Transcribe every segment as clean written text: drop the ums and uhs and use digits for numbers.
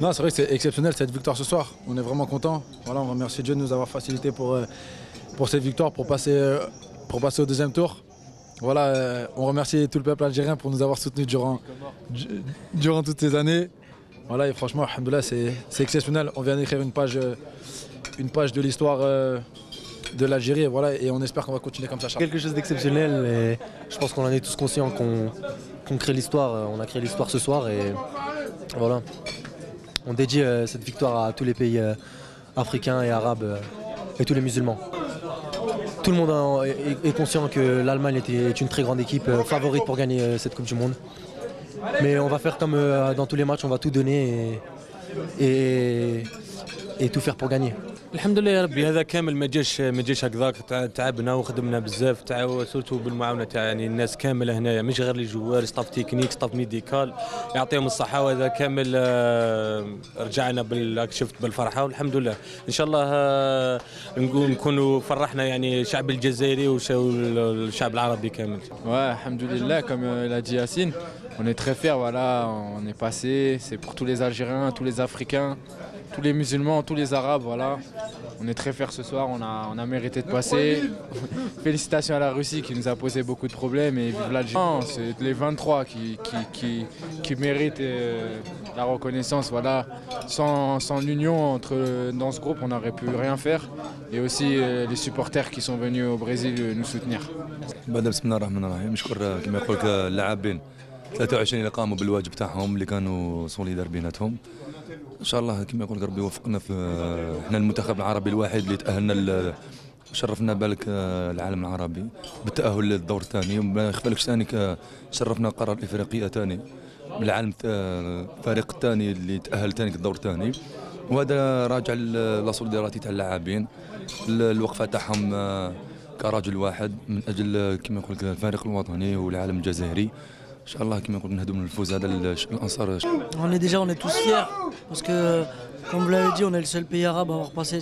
Non, c'est vrai que c'est exceptionnel cette victoire ce soir. On est vraiment content. Voilà, on remercie Dieu de nous avoir facilité pour cette victoire, pour passer au deuxième tour. Voilà, on remercie tout le peuple algérien pour nous avoir soutenus durant toutes ces années. Voilà, et franchement, alhamdoulilah, c'est exceptionnel. On vient d'écrire une page de l'histoire de l'Algérie, voilà, et on espère qu'on va continuer comme ça. Quelque chose d'exceptionnel, et je pense qu'on en est tous conscients qu'on crée l'histoire. On a créé l'histoire ce soir, et voilà. On dédie cette victoire à tous les pays africains et arabes et tous les musulmans. Tout le monde est conscient que l'Allemagne est une très grande équipe favorite pour gagner cette Coupe du Monde. Mais on va faire comme dans tous les matchs, on va tout donner et tout faire pour gagner. الحمد لله يا ربي هذا كامل ما جاش هكذاك تعبنا وخدمنا بزاف سورتو بالمعاونه تاع يعني الناس كامله هنايا مش غير لي جوار ستاف تكنيك ستاف ميديكال يعطيهم الصحه وهذا كامل رجعنا شفت بالفرحه والحمد لله ان شاء الله نكونوا فرحنا يعني الشعب الجزائري والشعب العربي كامل. Ouais, alhamdoulilah, comme l'a dit Yacine, on est très fiers, voilà, on est passé, c'est pour tous les Algériens, tous les Africains, tous les musulmans, tous les Arabes, voilà. On est très fiers ce soir, on a mérité de passer. Félicitations à la Russie qui nous a posé beaucoup de problèmes et vive l'Algérie. C'est les 23 qui méritent la reconnaissance. Voilà. Sans l'union dans ce groupe, on n'aurait pu rien faire. Et aussi les supporters qui sont venus au Brésil nous soutenir. بسم الله الرحمن الرحيم نشكر كما يقول لك اللاعبين 23 اللي قاموا بالواجب تاعهم اللي كانوا سوليدار بيناتهم ان شاء الله كما يقول لك ربي يوفقنا في احنا المنتخب العربي الوحيد اللي تاهلنا شرفنا بالك العالم العربي بالتاهل للدور الثاني وما يخفالكش ثاني شرفنا قاره الافريقيه ثاني بالعالم الفريق الثاني اللي تاهل ثاني الدور الثاني وهذا راجع لا سوليداريتي تاع اللاعبين الوقفه تاعهم كرجل واحد من اجل كما يقول لك الفريق الوطني والعالم الجزائري ان شاء الله كما يقول نهدوا من الفوز هذا الانصار. On est tous fiers parce que comme vous l'avez dit, on est le seul pays arabe à avoir passé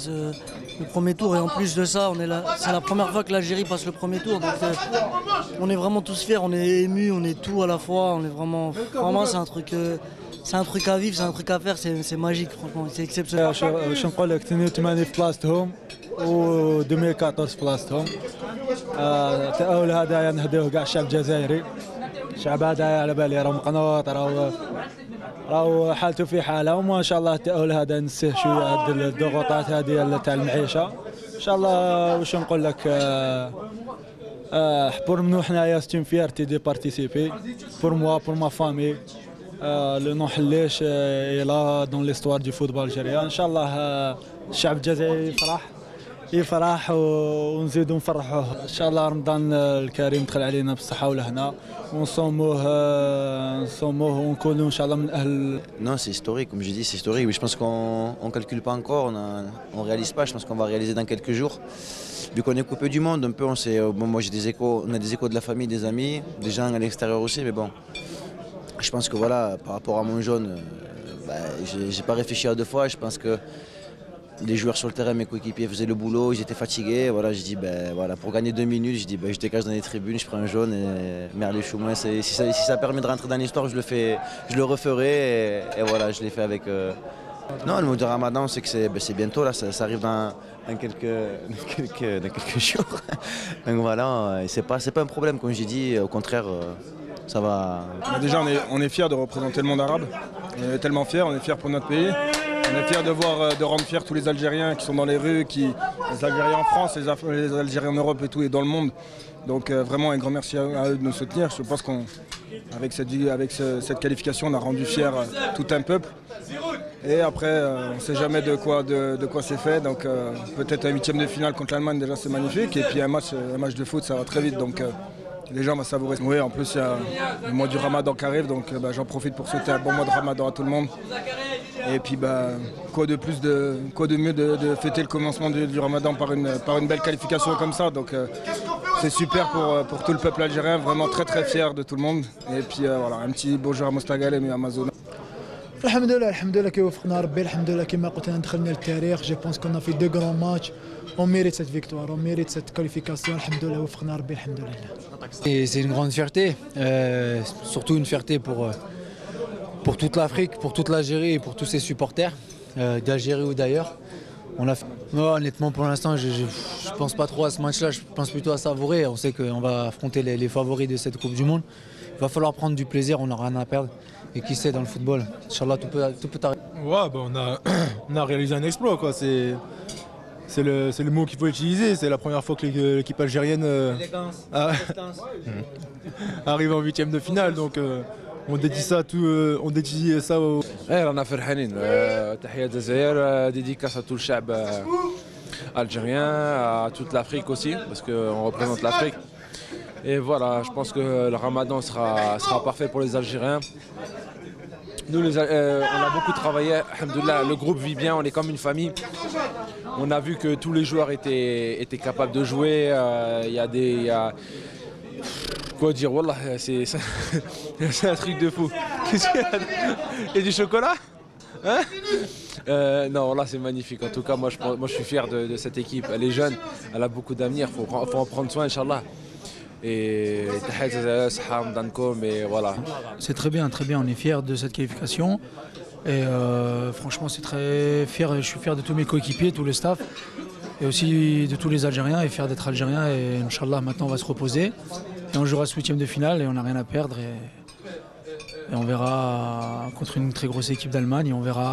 le premier tour et en plus de ça, c'est la première fois que l'Algérie passe le premier tour, donc on est vraiment tous fiers, on est émus, on est tout à la fois, on est vraiment c'est un truc à vivre, c'est un truc à faire, c'est magique franchement, c'est exceptionnel. باش نقول لك 82 في بلاصتهم و 2014 في بلاصتهم. التأهل هذا نهديوه كاع الشعب الجزائري. الشعب هذا على بالي راه مقنوط راهو حالته في حاله وما شاء الله التأهل هذا نسيه شويه هاد الضغوطات هذه تاع المعيشه. ان شاء الله واش نقول لك pour nous حنايا c'est une fierté de participer pour moi pour ma famille. Le nom حليش est là dans l'histoire du football algérien. ان شاء الله الشعب الجزائري يفرح ونزيدوا نفرحوه. ان شاء الله رمضان الكريم دخل علينا بالصحه والهنا ونصوموه ونكونوا ان شاء الله من اهل. Non, c'est historique, comme je dis, c'est historique, mais je pense qu'on ne calcule pas encore, on ne réalise pas, je pense qu'on va réaliser dans quelques jours. Vu qu'on est coupé du monde, un peu, moi j'ai des échos, on a des échos de la famille, des amis, des gens à l'extérieur aussi, mais bon, je pense que voilà, par rapport à mon jaune, j'ai pas réfléchi à deux fois, je pense que les joueurs sur le terrain, mes coéquipiers faisaient le boulot, ils étaient fatigués. Voilà, je dis voilà, pour gagner 2 minutes, je dis je dégage dans les tribunes, je prends un jaune et Merle Choumoin, si ça permet de rentrer dans l'histoire, je le referai et voilà, je l'ai fait avec. Non, le mot de Ramadan, c'est que c'est bientôt là, ça arrive dans quelques jours. Donc voilà, c'est pas un problème comme j'ai dit, au contraire. Ça va. Déjà, on est fiers de représenter le monde arabe. On est tellement fiers, on est fiers pour notre pays. On est fiers de rendre fiers tous les Algériens qui sont dans les rues, les Algériens en France, les Algériens en Europe et tout, et dans le monde. Donc vraiment un grand merci à eux de nous soutenir. Je pense qu'avec cette qualification, on a rendu fier tout un peuple. Et après, on ne sait jamais de quoi c'est fait. Donc peut-être un 8e de finale contre l'Allemagne, déjà c'est magnifique. Et puis un match de foot, ça va très vite. Donc les gens vont savourer. Oui, en plus il y a le mois du Ramadan qui arrive, donc j'en profite pour souhaiter un bon mois de Ramadan à tout le monde. Et puis quoi de mieux de fêter le commencement du Ramadan par une belle qualification comme ça. Donc c'est super pour tout le peuple algérien, vraiment très très fier de tout le monde. Et puis voilà, un petit bonjour à Mostagalem et à Amazon. الحمد لله كيوفقنا ربي الحمد لله كما قلت انا دخلنا للتاريخ جو بونس كنا في دو غران ماتش on mérite cette victoire on mérite cette qualification الحمد لله وفقنا ربي الحمد لله. Et c'est une grande fierté, surtout une fierté pour toute l'Afrique, pour toute l'Algérie et pour tous ses supporters, d'Algérie ou d'ailleurs. Honnêtement, pour l'instant, je ne pense pas trop à ce match-là, je pense plutôt à savourer. On sait qu'on va affronter les favoris de cette Coupe du Monde. Il va falloir prendre du plaisir, on n'a rien à perdre. Et qui sait, dans le football, Inch'Allah, tout peut arriver. Ouais, on a réalisé un exploit, quoi. C'est le mot qu'il faut utiliser. C'est la première fois que l'équipe algérienne arrive en huitième de finale. Donc on dédie ça au... رانا فرحانين تحية الجزائر dédicace à tout le شعب algérien, à toute l'Afrique aussi, parce qu'on représente l'Afrique. Et voilà, je pense que le ramadan sera parfait pour les Algériens. Nous, on a beaucoup travaillé, alhamdoulilah, le groupe vit bien, on est comme une famille. On a vu que tous les joueurs étaient capables de jouer. Quoi dire, wallah, c'est un truc de fou. Il y a du chocolat, hein? Non, là c'est magnifique. En tout cas, moi je suis fier de cette équipe. Elle est jeune, elle a beaucoup d'avenir, faut en prendre soin, Inch'Allah. Et voilà. C'est très bien, on est fiers de cette qualification. Et franchement, c'est très fier. Je suis fier de tous mes coéquipiers, tout le staff, et aussi de tous les Algériens, et fier d'être Algérien. Et Inch'Allah, maintenant on va se reposer. Et on jouera ce huitième de finale et on n'a rien à perdre. Et on verra contre une très grosse équipe d'Allemagne et on verra.